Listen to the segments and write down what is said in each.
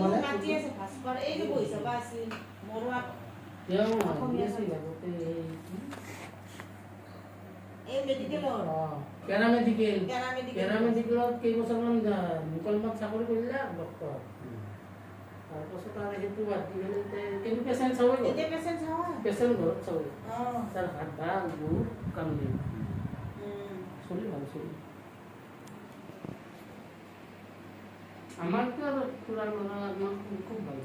মানে মাতি আছে ভাস্কৰ এই যে বহি চাবা আছিল মৰুৱা এই মেডিকেলৰ পেৰামেডিকেলত কেইবছৰমান মুকলমত চাকৰি কৰিলে ডক্টৰ তাৰপাছত আৰু সেইটো বাদ দি পেলাই কিন্তু পেচেণ্ট চাব এতিয়া পেচেণ্ট চাৱা পেচেণ্ট ঘৰত চাব তাৰ হাত ভাল বহুত কাম দিয়ে চলি ভাল চলি আমাৰতো আৰু খুৰাৰ ল'ৰা আমাৰ খুব ভাল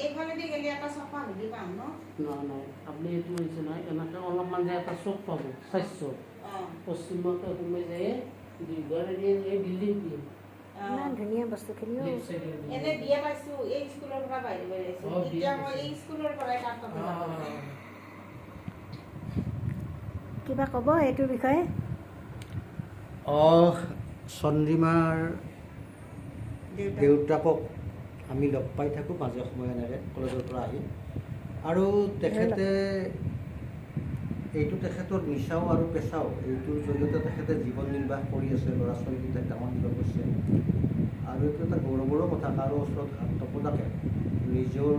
এইফালেদি গেলি এটা চপা হ'লে পাম ন নাই আপুনি এইটো হৈছে নহয় এনেকৈ অলপমান যে এটা চক পাব স্বাস্থ্য পশ্চিমতে সোমাই যায় দীৰ্ঘাৰী এই বিল্ডিং দিয়ে ইমান ধুনীয়া বস্তুখিনিও এনে বিয়া পাইছো এই স্কুলৰ পৰা বাহিৰ বাহিৰছো এতিয়া মই এই স্কুলৰ পৰাই কাম কিবা ক'ব এইটোৰ বিষয়ে চন্দ্ৰিমাৰ দেউতাকক আমি লগ পাই থাকোঁ মাজে সময়ে এনেকৈ কলেজৰ পৰা আহি আৰু তেখেতে এইটো তেখেতৰ নিচাও আৰু পেচাও এইটোৰ জৰিয়তে তেখেতে জীৱন নিৰ্বাহ কৰি আছে ল'ৰা ছোৱালীকেইটাক ডাঙৰ দীঘল কৰিছে আৰু এইটো এটা গৌৰৱৰো কথা কাৰো ওচৰত হাত নপতাকে নিজৰ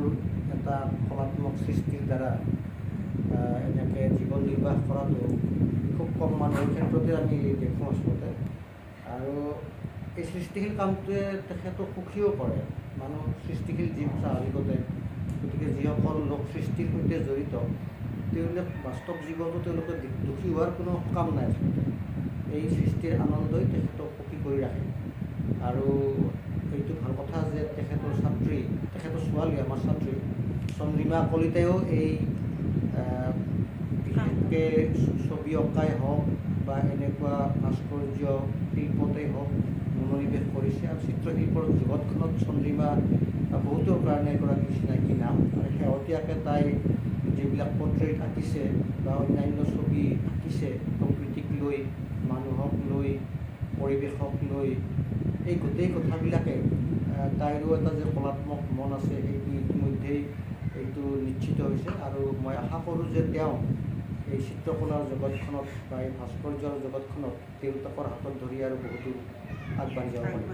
এটা কলাত্মক সৃষ্টিৰ দ্বাৰা এনেকৈ জীৱন নিৰ্বাহ কৰাটো খুব কম মানুহৰ ক্ষেত্ৰতে আমি দেখোঁ আচলতে আৰু এই সৃষ্টিশীল কামটোৱে তেখেতক সুখীও কৰে মানুহ সৃষ্টিশীল জীৱ স্বাভাৱিকতে গতিকে যিসকল লোক সৃষ্টিৰ সৈতে জড়িত তেওঁলোক বাস্তৱ জীৱনতো তেওঁলোকে দুখী হোৱাৰ কোনো কাম নাই আচলতে এই সৃষ্টিৰ আনন্দই তেখেতক সুখী কৰি ৰাখে আৰু এইটো ভাল কথা যে তেখেতৰ ছাত্ৰী তেখেতৰ ছোৱালী আমাৰ ছাত্ৰী চন্দ্ৰিমা কলিতায়ো এই বিশেষকৈ ছবি অঁকাই হওক বা এনেকুৱা ভাস্কৰ্য শিল্পতেই হওক মনোনিৱেশ কৰিছে আৰু চিত্ৰশিল্পৰ জগতখনত চন্দ্ৰিমা বহুতৰ কাৰণে এগৰাকী চিনাকি নাম আৰু শেহতীয়াকৈ তাই যিবিলাক পৰ্ট্ৰেইট আঁকিছে বা অন্যান্য ছবি আঁকিছে প্ৰকৃতিক লৈ মানুহক লৈ পৰিৱেশক লৈ এই গোটেই কথাবিলাকে তাইৰো এটা যে কলাত্মক মন আছে সেইটো ইতিমধ্যেই এইটো নিশ্চিত হৈছে আৰু মই আশা কৰোঁ যে তেওঁ এই চিত্ৰকলাৰ জগতখনত বা এই ভাস্কৰ্যৰ জগতখনত দেউতাকৰ হাতত ধৰি আৰু বহুতো আগবাঢ়ি যাব পাৰিব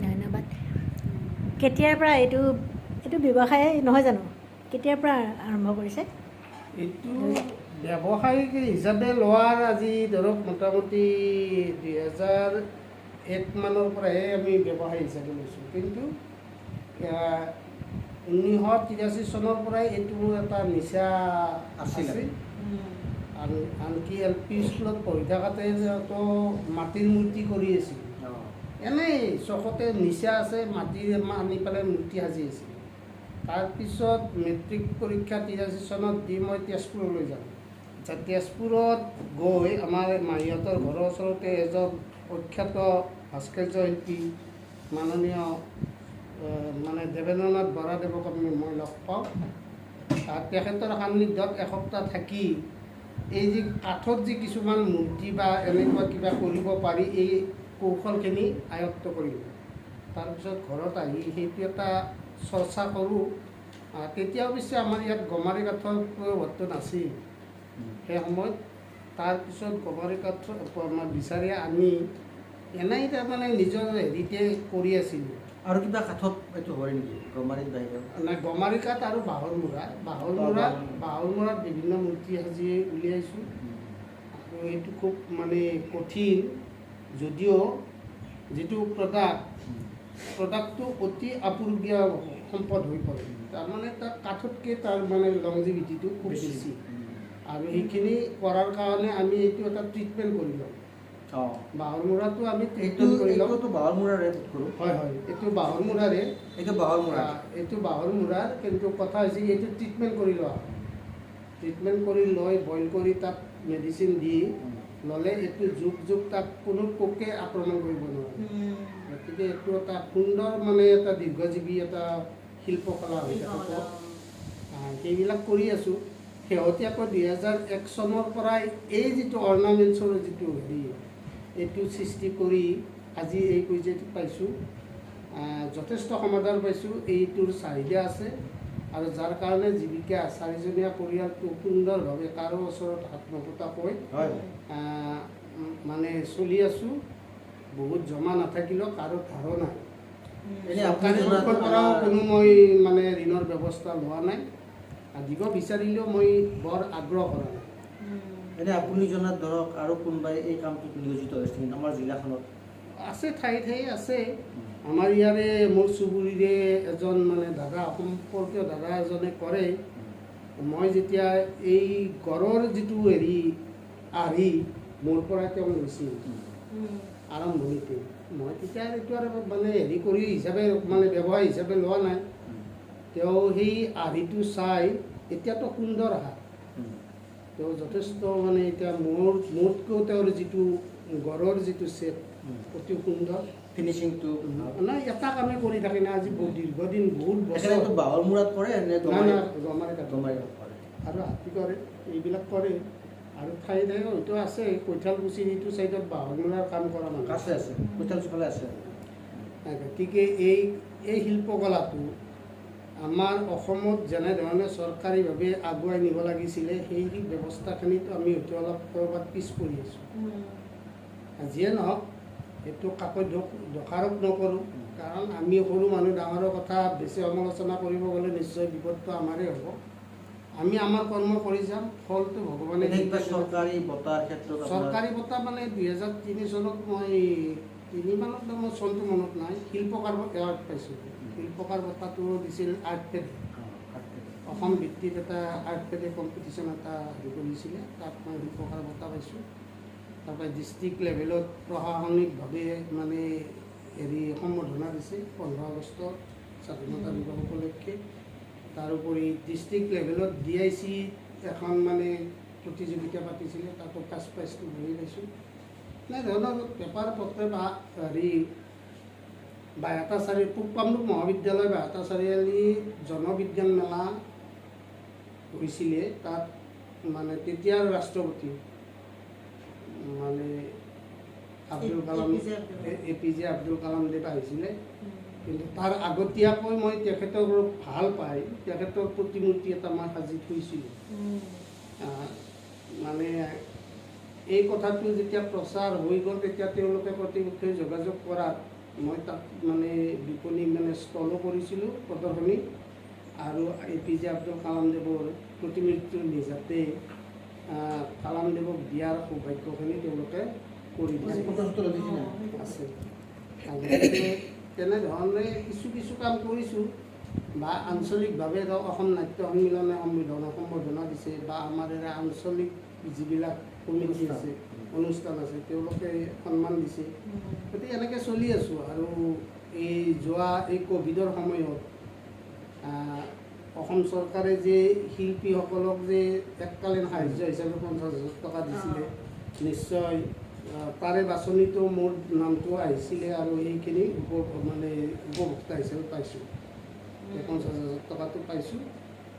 ধন্যবাদ কেতিয়াৰ পৰা এইটো ব্যৱসায় নহয় জানো কেতিয়াৰ পৰা আৰম্ভ কৰিছে এইটো ব্যৱসায়িক হিচাপে লোৱাৰ আজি ধৰক মোটামুটি 2001 মানৰ পৰাহে আমি ব্যৱসায় হিচাপে লৈছোঁ কিন্তু 1983 চনৰ পৰাই এইটো এটা নিচা আছিল আৰু আনকি LP স্কুলত পঢ়ি থাকোঁতে তো মাটিৰ মূৰ্তি কৰি আছিল এনেই চকতে নিচা আছে মাটি আনি পেলাই মূৰ্তি সাজি আছিল তাৰপিছত মেট্ৰিক পৰীক্ষা 83 চনত দি মই তেজপুৰলৈ যাওঁ তেজপুৰত গৈ আমাৰ মাহীহঁতৰ ঘৰৰ ওচৰতে এজন প্ৰখ্যাত ভাস্কৰ্য শিল্পী মাননীয় মানে দেৱেন্দ্ৰনাথ বৰাদেৱক মই লগ পাওঁ তেখেতৰ সান্নিধ্যত এসপ্তাহ থাকি এই যে কাঠত যি কিছুমান মূৰ্তি বা এনেকুৱা কিবা কৰিব পাৰি এই কৌশলখিনি আয়ত্ত কৰিলোঁ তাৰপিছত ঘৰত আহি সেইটো এটা চৰ্চা কৰোঁ তেতিয়া অৱশ্যে আমাৰ ইয়াত গমাৰি কাঠৰ প্ৰয়োভটো নাছিল সেই সময়ত তাৰপিছত গমাৰি কাঠ বিচাৰি আনি এনেই তাৰমানে নিজৰ হেৰিতে কৰি আছিলোঁ আৰু কিবা কাঠত এইটো হয় নেকি গমাৰিৰ বাহিৰত নাই গমাৰি কাঠ আৰু বাঁহৰ মূৰাত বিভিন্ন মূৰ্তি সাজি উলিয়াইছোঁ আৰু এইটো খুব মানে কঠিন যদিও যিটো প্ৰডাক্টটো অতি আপুৰুগীয়া সম্পদ হৈ পৰে তাৰমানে তাৰ কাঠতকৈ তাৰ মানে লংজিভিটিটো খুব বেছি আৰু সেইখিনি কৰাৰ কাৰণে আমি এইটো এটা ট্ৰিটমেণ্ট কৰি লওঁ বাঁহৰ মূৰাটো আমি ট্ৰিটমেণ্ট কৰি লওঁ বাঁহৰ মূৰাৰে হয় এইটো বাঁহৰ মূৰাৰে এইটো বাঁহৰ মূৰাৰ কিন্তু কথা হৈছে এইটো ট্ৰিটমেণ্ট কৰি লোৱা ট্ৰিটমেণ্ট কৰি লৈ বইল কৰি তাত মেডিচিন দি ল'লে এইটো যুগ তাত কোনো পোকে আক্ৰমণ কৰিব নোৱাৰে গতিকে এইটো এটা সুন্দৰ মানে এটা দীৰ্ঘজীৱী এটা শিল্পকলা হৈ থাকিব সেইবিলাক কৰি আছোঁ শেহতীয়াকৈ 2001 চনৰ পৰাই এই যিটো অৰ্নামেণ্টছৰ যিটো হেৰি এইটো সৃষ্টি কৰি আজি এই পৰ্যায়ত পাইছোঁ যথেষ্ট সমাধান পাইছোঁ এইটোৰ চাহিদা আছে আৰু যাৰ কাৰণে জীৱিকা চাৰিজনীয়া পৰিয়ালটো সুন্দৰভাৱে কাৰো ওচৰত হাত নপতাকৈ মানে চলি আছোঁ বহুত জমা নাথাকিলেও কাৰো ধাৰো নাই। এনে আপুনি চৰকাৰী জনাত পক্ষৰ পৰাও আমাৰ- কোনো মই মানে ঋণৰ ব্যৱস্থা লোৱা নাই, আৰু দিব বিচাৰিলেও মই বৰ আগ্ৰহ কৰা নাই। এনে আপুনি জনাত ধৰক আৰু কোনোবাই এই কামটোত নিয়োজিত হৈছে নেকি আমাৰ জিলাখনত? আছে, ঠায়ে ঠায়ে আছে। আমাৰ ইয়াৰে মোৰ চুবুৰীৰে এজন মানে দাদা, সম্পৰ্কীয় দাদা এজনে কৰে। মই যেতিয়া এই গড়ৰ যিটো আৰ্হি মোৰ পৰা তেওঁ লৈছিল আৰম্ভণিতে, মই তেতিয়া এইটো আৰু মানে কৰি হিচাপে মানে ব্যৱসায় হিচাপে লোৱা নাই। তেওঁ সেই আৰ্হিটো চাই এতিয়াতো সুন্দৰ হাত, তেওঁ যথেষ্ট মানে এতিয়া মোতকৈও তেওঁৰ যিটো গড়ৰ যিটো চেপ অতি সুন্দৰ ফিনিচিংটো নাই। এটা কামে কৰি থাকে না আজি দীৰ্ঘদিন বহুত বছৰ। একেবাৰে বাহৰ মূৰত কৰে নে গমাৰি গমাৰি কৰে? আৰু হাতী কৰে, এইবিলাক কৰে। আৰু ঠায়ে ঠায়ে হয়তো আছে, কৈঠালকুছিৰ এইটো চাইডত বাহনমূলাৰ কাম কৰা মানুহ আছে আছে, কৈঠালকুছিফালে আছে। গতিকে এই শিল্পকলাটো আমাৰ অসমত যেনেধৰণে চৰকাৰীভাৱে আগুৱাই নিব লাগিছিলে, সেই ব্যৱস্থাখিনিতো আমি হয়তো অলপ ক'ৰবাত পিছ পৰি আছোঁ। যিয়ে নহওক, সেইটো কাকো দোষাৰোপ নকৰোঁ, কাৰণ আমি সৰু মানুহ ডাঙৰৰ কথা বেছি সমালোচনা কৰিব গ'লে নিশ্চয় বিপদটো আমাৰেই হ'ব। আমি আমাৰ কৰ্ম কৰি যাম, ফলটো ভগৱানে চৰকাৰী বঁটাৰ ক্ষেত্ৰত চৰকাৰী বঁটা মানে 2003 চনত মই 3 মানত মোৰ চনটো মনত নাই, শিল্পকাৰ এৱাৰ্ড পাইছোঁ। শিল্পকাৰ বঁটাটো দিছিল আৰ্টফেডে, অসম ভিত্তিত এটা আৰ্টফেডে কম্পিটিশ্যন এটা হেৰি কৰিছিলে, তাত মই শিল্পকাৰ বঁটা পাইছোঁ। তাৰপৰা ডিষ্ট্ৰিক্ট লেভেলত প্ৰশাসনিকভাৱে মানে সম্বৰ্ধনা দিছে 15 আগষ্টৰ স্বাধীনতা দিৱস উপলক্ষে। তাৰোপৰি ডিষ্ট্ৰিক্ট লেভেলত DIC এখন মানে প্ৰতিযোগিতা পাতিছিলে, তাতো ফাৰ্ষ্ট প্ৰাইজটো ধৰি পাইছোঁ। এনে ধৰণৰ পেপাৰ পত্ৰে বা বাইহাটা চাৰিআলি পূব কামৰূপ মহাবিদ্যালয় বাইহাটা চাৰিআলিত জনবিজ্ঞান মেলা হৈছিলে। তাত মানে তেতিয়াৰ ৰাষ্ট্ৰপতি মানে APJ আব্দুল কালাম দেৱ আহিছিলে। কিন্তু তাৰ আগতীয়াকৈ মই তেখেতক ভাল পাই তেখেতৰ প্ৰতিমূৰ্তি এটা মই সাজি থৈছিলোঁ। মানে এই কথাটো যেতিয়া প্ৰচাৰ হৈ গ'ল, তেতিয়া তেওঁলোকে কৰ্তৃপক্ষই যোগাযোগ কৰাত মই তাত মানে বিপণী মানে ষ্টলো কৰিছিলোঁ প্ৰদৰ্শনী, আৰু APJ আব্দুল কালাম দেৱৰ প্ৰতিমূৰ্তিটো নিজাতে কালামদেৱক দিয়াৰ সৌভাগ্যখিনি তেওঁলোকে কৰি দিছে। আছে তেনেধৰণে কিছু কাম কৰিছোঁ, বা আঞ্চলিকভাৱে ধৰক অসম নাট্য সন্মিলনে সম্বৰ্ধনা দিছে, বা আমাৰ এই আঞ্চলিক যিবিলাক কমিটি আছে, অনুষ্ঠান আছে, তেওঁলোকে সন্মান দিছে। গতিকে এনেকৈ চলি আছোঁ। আৰু এই ক'ভিডৰ সময়ত অসম চৰকাৰে যে শিল্পীসকলক যে এককালীন সাহাৰ্য হিচাপে 50,000 টকা দিছিলে, নিশ্চয় তাৰে বাছনিতো মোৰ নামটো আহিছিলে, আৰু এইখিনি মানে উপভোক্তা হিচাপে পাইছোঁ, 50,000 টকাটো পাইছোঁ।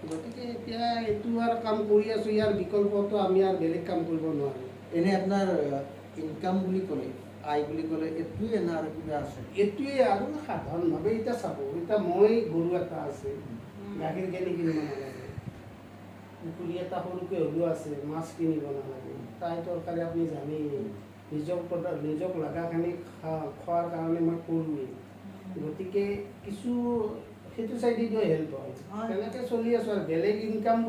গতিকে এতিয়া এইটো আৰু কাম কৰি আছোঁ, ইয়াৰ বিকল্পটো আমি আৰু বেলেগ কাম কৰিব নোৱাৰোঁ। এনে আপোনাৰ ইনকাম বুলি ক'লে, আয় বুলি ক'লে এইটোৱে না আৰু কিবা আছে? এইটোৱে আৰু সাধাৰণভাৱে এতিয়া চাব, এতিয়া মই গৰু এটা আছে, গাখীৰ কিনিব নালাগে, পুখুৰী এটা সৰুকৈ হ'লেও আছে, মাছ কিনিব নালাগে, তাই তৰকাৰী আপুনি জানেই, নিজক লগাখিনি খোৱাৰ কাৰণে মই কৰোঁৱেই। গতিকে কিছু সেইটো চাইডেদিও হেল্প হয়, তেনেকৈ চলি আছোঁ। আৰু বেলেগ ইনকাম